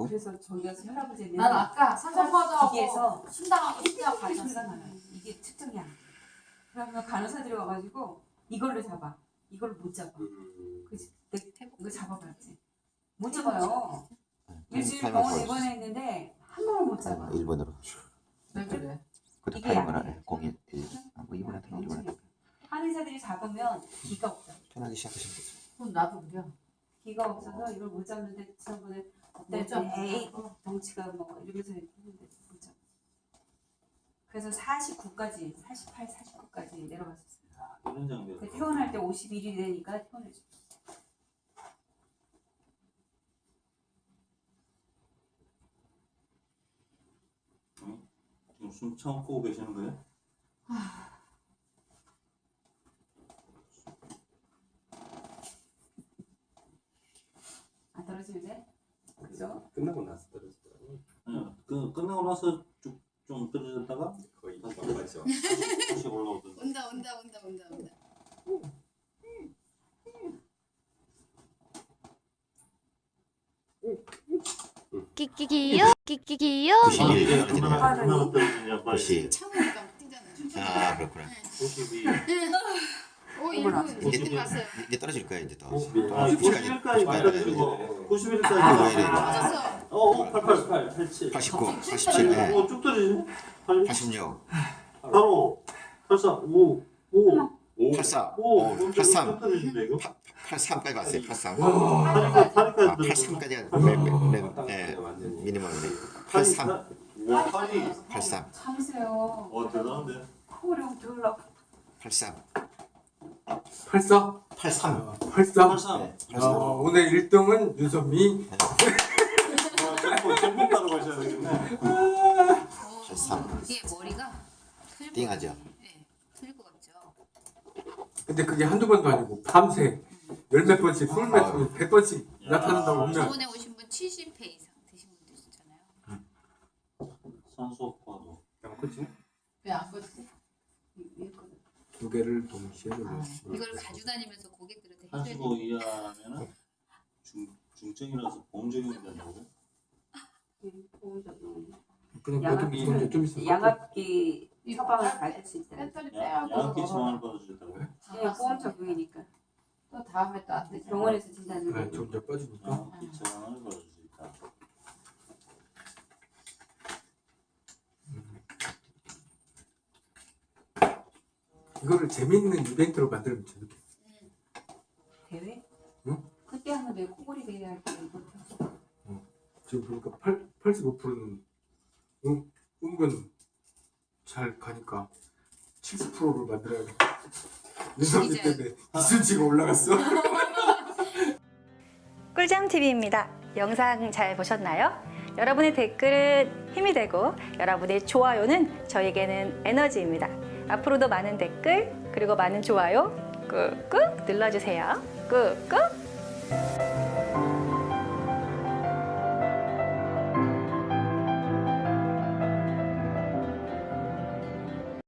있고. 그래서 저희 가서 할아버지는 난 아까 산소파도 기계에서 신당하고 신당 소리가 받았어. 나요. 이게 측정이 안 돼. 그러면 간호사들이 와가지고 이걸로 잡아. 이걸 못 잡아. 그치? 이거 잡아봤지. 못 잡아요. 일주일 타이머 병원 걸었어. 입원했는데 한 번을 못 잡아. 1번으로. 왜 그래? 그때 이게 타이머를 약해. 01, 1. 뭐 2번 같은 거 2번 같은 거. 한의사들이 잡으면 기가 없다. 편하게 시작하시면 되죠. 그럼 나도 그래. 기가 없어서 이걸 못 잡는데 지난번에 못 잡는다. 에이 덩치가 뭐 이러면서 했는데 못 잡아. 그래서 49까지 48, 49까지 내려갔었어요. 이런 장면. 그 퇴원할 때 51이 되니까 퇴원해줘. 지금 숨 참고 계시는 거예요? 안 떨어지면 돼? 그죠? 끝나고 나서 떨어지더라고요. 네. 끝나고 나서 쭉 좀 떨어졌다가 거의 맞죠. 다시 올라오던. 온다. 끼끼기요? 끼끼기요? 91 떨어지네요. 얼마나 떨어지냐 빨리. 90. 참으니까 막 뛰잖아. 아, 그렇구나. 92. 오, 1분 이제 갔어요. 이제 떨어질 거야, 이제 또. 아, 90까지 91까지 만들어지고 91까지. 아, 이래. 맞았어. 88, 87. 89, 87, 네. 쭉 떨어지네. 86, 바로 84, 5, 5, 84, 5, 83, 쭉 떨어지는데 이거? 83까지 봤어요, 83. 다리까지 아, 떨어지고. 83까지가 미니멈인데. 83, 와, 팔이. 83, 참으세요. 대단한데. 코를 들으려고. 83, 84? 83. 84? 83. 네, 아, 83. 오늘 1등은 윤선미. 전부 따로 가셔야 되겠네. 83. 이게 머리가 틀고 띵하죠? 네, 틀고 같죠. 근데 그게 한두 번도 아니고 밤새 열 몇 번씩 술 몇 번, 100번씩 나타난다고 보면 저번에 오신 분 70회 이상 되신 분도 있었잖아요. 산소과도. 그치? 왜안 거지? 두 개를 동시에 돌렸어. 이걸 가지고 다니면서 고객들한테 해줘야 돼. 85 이하면은 중증이라서 보험적용이 된다고. 그냥 너도 이제 좀 있으면 양압기 처방을 받을 수 있어요. 배터리 양압기 빼고 처방을 받아주셨다고. 네, 보험 적용이니까. 또 다음에 또 안 되잖아. 병원에서 진단을 네, 좀 이제 빠지니까 양압기 처방을 받아줄 수 있다. 이거를 재밌는 이벤트로 만들면 재밌겠어. 대회? 응? 그때 하면 내 코골이 대회 할때 못했어. 지금 보니까 85%는 은근 잘 가니까 70%를 만들어야겠다. 윤선미 진짜요? 때문에 기준치가 올라갔어. 꿀잠TV입니다. 영상 잘 보셨나요? 여러분의 댓글은 힘이 되고 여러분의 좋아요는 저에게는 에너지입니다. 앞으로도 많은 댓글 그리고 많은 좋아요 꾹꾹 눌러주세요. 꾹꾹